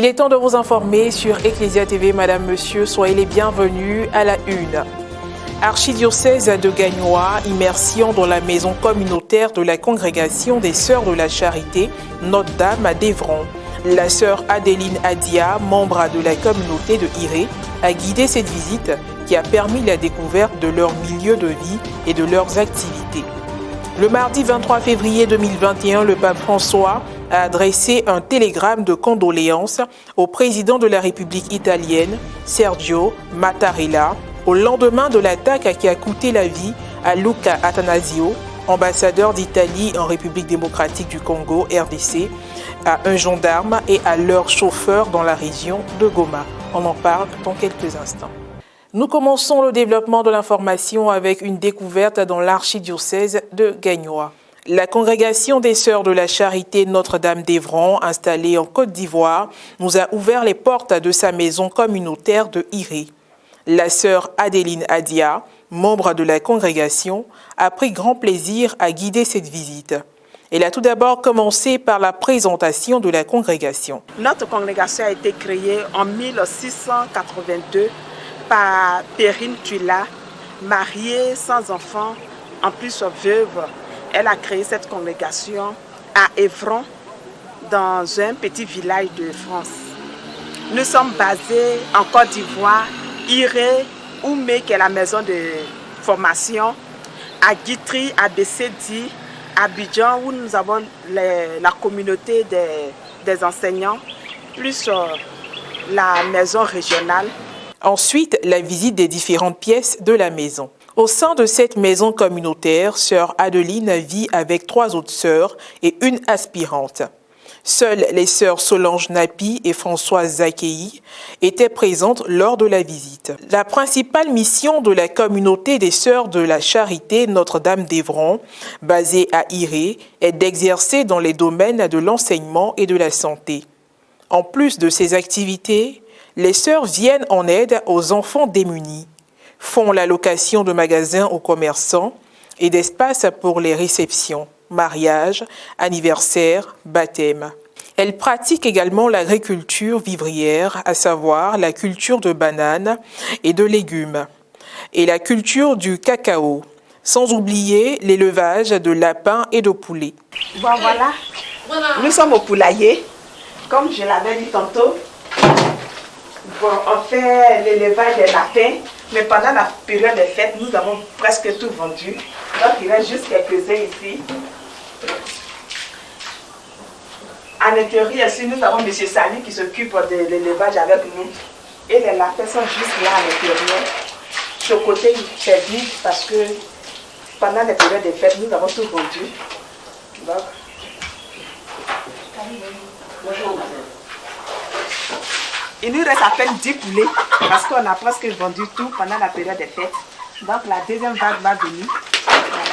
Il est temps de vous informer sur Ecclesia TV. Madame, Monsieur, soyez les bienvenus à la une. Archidiocèse de Gagnoa, immersion dans la maison communautaire de la congrégation des Sœurs de la Charité Notre-Dame à d'Evron. La sœur Adéline Adia, membre de la communauté de Iré, a guidé cette visite qui a permis la découverte de leur milieu de vie et de leurs activités. Le mardi 23 février 2021, le pape François a adressé un télégramme de condoléances au président de la République italienne, Sergio Mattarella, au lendemain de l'attaque qui a coûté la vie à Luca Attanasio, ambassadeur d'Italie en République démocratique du Congo, RDC, à un gendarme et à leur chauffeur dans la région de Goma. On en parle dans quelques instants. Nous commençons le développement de l'information avec une découverte dans l'archidiocèse de Gagnoa. La congrégation des Sœurs de la Charité Notre-Dame d'Evron, installée en Côte d'Ivoire, nous a ouvert les portes de sa maison communautaire de Iré. La sœur Adéline Adia, membre de la congrégation, a pris grand plaisir à guider cette visite. Elle a tout d'abord commencé par la présentation de la congrégation. Notre congrégation a été créée en 1682 par Perrine Tuila, mariée sans enfant, en plus veuve. Elle a créé cette congrégation à Evron, dans un petit village de France. Nous sommes basés en Côte d'Ivoire, Iré, Oumé, qui est la maison de formation, à Guitry, à Bessédi, à Abidjan, où nous avons la communauté des enseignants, plus la maison régionale. Ensuite, la visite des différentes pièces de la maison. Au sein de cette maison communautaire, sœur Adeline vit avec 3 autres sœurs et une aspirante. Seules les sœurs Solange Napi et Françoise Zakei étaient présentes lors de la visite. La principale mission de la communauté des Sœurs de la Charité Notre-Dame d'Evron, basée à Iré, est d'exercer dans les domaines de l'enseignement et de la santé. En plus de ces activités, les sœurs viennent en aide aux enfants démunis, font la location de magasins aux commerçants et d'espaces pour les réceptions, mariages, anniversaires, baptêmes. Elles pratiquent également l'agriculture vivrière, à savoir la culture de bananes et de légumes, et la culture du cacao, sans oublier l'élevage de lapins et de poulets. Bon, voilà, nous sommes au poulailler, comme je l'avais dit tantôt. Bon, on fait l'élevage des lapins, mais pendant la période des fêtes, nous avons presque tout vendu. Donc il reste juste quelques-uns ici. À l'intérieur ici, nous avons M. Sali qui s'occupe de l'élevage avec nous. Et les lapins sont juste là à l'intérieur. Ce côté, c'est vide parce que pendant la période des fêtes, nous avons tout vendu. Donc, bonjour. Il nous reste à peine 10 poulets parce qu'on a presque vendu tout pendant la période des fêtes. Donc la deuxième vague va venir. Voilà.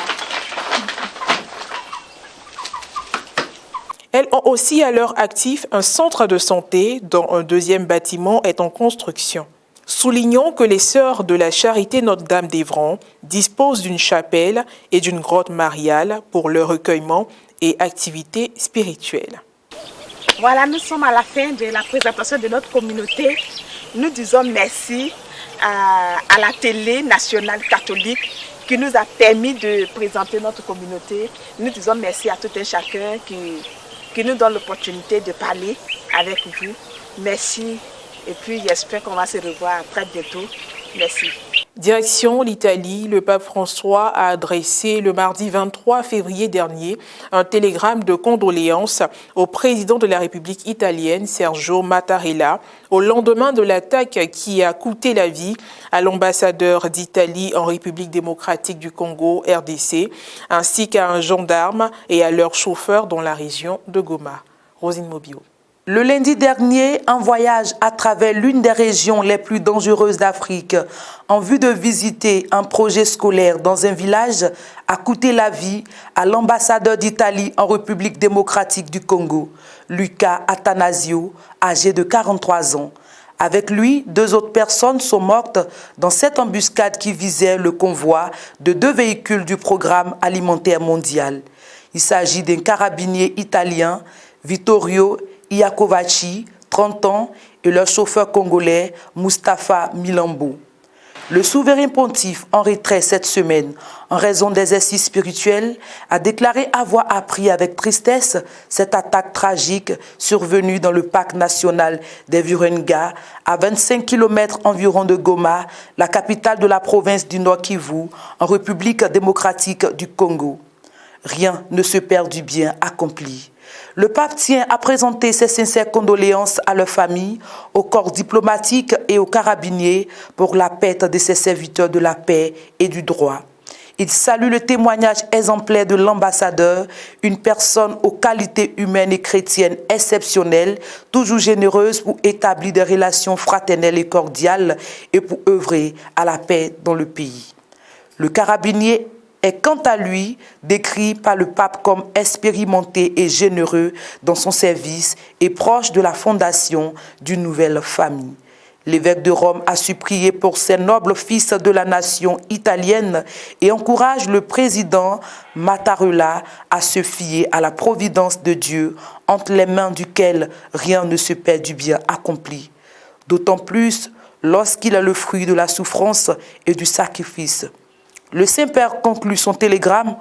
Elles ont aussi à leur actif un centre de santé dont un deuxième bâtiment est en construction. Soulignons que les Sœurs de la Charité Notre-Dame d'Evron disposent d'une chapelle et d'une grotte mariale pour le recueillement et activités spirituelles. Voilà, nous sommes à la fin de la présentation de notre communauté. Nous disons merci à la télé nationale catholique qui nous a permis de présenter notre communauté. Nous disons merci à tout un chacun qui nous donne l'opportunité de parler avec vous. Merci et puis j'espère qu'on va se revoir très bientôt. Merci. Direction l'Italie, le pape François a adressé le mardi 23 février dernier un télégramme de condoléances au président de la République italienne, Sergio Mattarella, au lendemain de l'attaque qui a coûté la vie à l'ambassadeur d'Italie en République démocratique du Congo, RDC, ainsi qu'à un gendarme et à leur chauffeur dans la région de Goma. Rosine Mobio. Le lundi dernier, un voyage à travers l'une des régions les plus dangereuses d'Afrique en vue de visiter un projet scolaire dans un village a coûté la vie à l'ambassadeur d'Italie en République démocratique du Congo, Luca Attanasio, âgé de 43 ans. Avec lui, 2 autres personnes sont mortes dans cette embuscade qui visait le convoi de 2 véhicules du Programme alimentaire mondial. Il s'agit d'un carabinier italien, Vittorio Iacovacci, 30 ans, et leur chauffeur congolais, Mustapha Milambo. Le souverain pontife, en retrait cette semaine, en raison d'exercices spirituels, a déclaré avoir appris avec tristesse cette attaque tragique survenue dans le parc national des Virunga, à 25 km environ de Goma, la capitale de la province du Nord Kivu, en République démocratique du Congo. Rien ne se perd du bien accompli. Le pape tient à présenter ses sincères condoléances à leur famille, au corps diplomatique et aux carabiniers pour la perte de ces serviteurs de la paix et du droit. Il salue le témoignage exemplaire de l'ambassadeur, une personne aux qualités humaines et chrétiennes exceptionnelles, toujours généreuse pour établir des relations fraternelles et cordiales et pour œuvrer à la paix dans le pays. Le carabinier est quant à lui décrit par le pape comme expérimenté et généreux dans son service et proche de la fondation d'une nouvelle famille. L'évêque de Rome a su prier pour ces nobles fils de la nation italienne et encourage le président Mattarella à se fier à la providence de Dieu, entre les mains duquel rien ne se perd du bien accompli. D'autant plus lorsqu'il a le fruit de la souffrance et du sacrifice. Le Saint-Père conclut son télégramme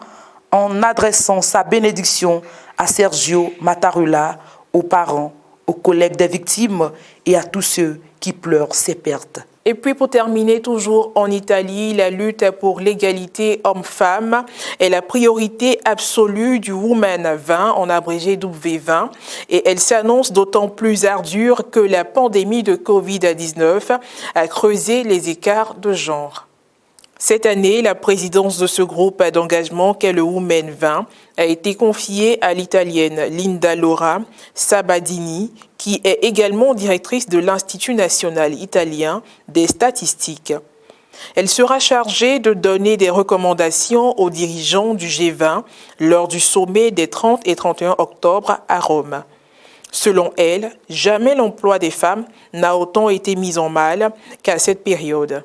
en adressant sa bénédiction à Sergio Mattarella, aux parents, aux collègues des victimes et à tous ceux qui pleurent ses pertes. Et puis pour terminer, toujours en Italie, la lutte pour l'égalité homme-femme est la priorité absolue du Women 20, en abrégé W20, et elle s'annonce d'autant plus ardue que la pandémie de Covid-19 a creusé les écarts de genre. Cette année, la présidence de ce groupe d'engagement qu'est le Women 20 a été confiée à l'Italienne Linda Laura Sabadini, qui est également directrice de l'Institut national italien des statistiques. Elle sera chargée de donner des recommandations aux dirigeants du G20 lors du sommet des 30 et 31 octobre à Rome. Selon elle, jamais l'emploi des femmes n'a autant été mis en mal qu'à cette période.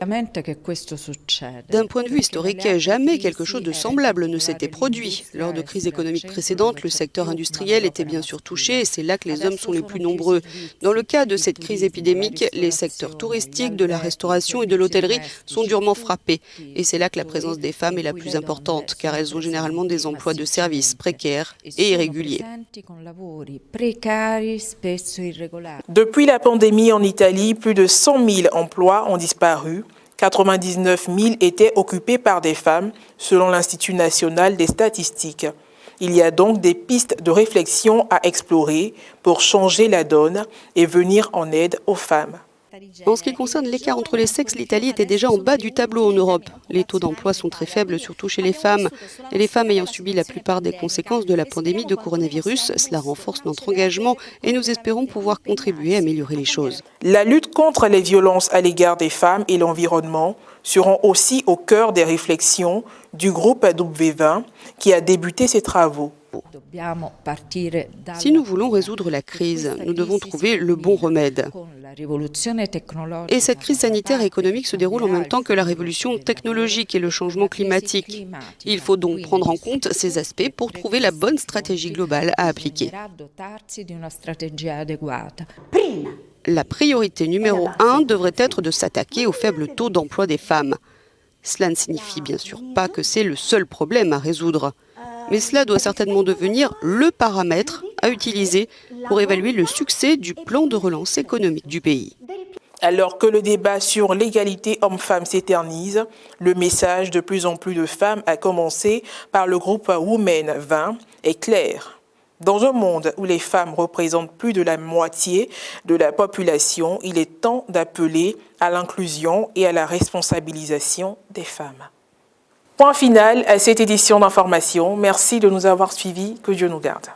D'un point de vue historique, jamais quelque chose de semblable ne s'était produit. Lors de crises économiques précédentes, le secteur industriel était bien sûr touché et c'est là que les hommes sont les plus nombreux. Dans le cas de cette crise épidémique, les secteurs touristiques, de la restauration et de l'hôtellerie sont durement frappés. Et c'est là que la présence des femmes est la plus importante, car elles ont généralement des emplois de services précaires et irréguliers. Depuis la pandémie en Italie, plus de 100 000 emplois ont disparu. 99 000 étaient occupés par des femmes, selon l'Institut national des statistiques. Il y a donc des pistes de réflexion à explorer pour changer la donne et venir en aide aux femmes. En ce qui concerne l'écart entre les sexes, l'Italie était déjà en bas du tableau en Europe. Les taux d'emploi sont très faibles, surtout chez les femmes. Et les femmes ayant subi la plupart des conséquences de la pandémie de coronavirus, cela renforce notre engagement et nous espérons pouvoir contribuer à améliorer les choses. La lutte contre les violences à l'égard des femmes et l'environnement seront aussi au cœur des réflexions du groupe W20 qui a débuté ses travaux. Si nous voulons résoudre la crise, nous devons trouver le bon remède. Et cette crise sanitaire et économique se déroule en même temps que la révolution technologique et le changement climatique. Il faut donc prendre en compte ces aspects pour trouver la bonne stratégie globale à appliquer. La priorité numéro 1 devrait être de s'attaquer au faible taux d'emploi des femmes. Cela ne signifie bien sûr pas que c'est le seul problème à résoudre. Mais cela doit certainement devenir le paramètre à utiliser pour évaluer le succès du plan de relance économique du pays. Alors que le débat sur l'égalité homme-femme s'éternise, le message de plus en plus de femmes, à commencer par le groupe Women 20, est clair. Dans un monde où les femmes représentent plus de la moitié de la population, il est temps d'appeler à l'inclusion et à la responsabilisation des femmes. Point final à cette édition d'information. Merci de nous avoir suivis. Que Dieu nous garde.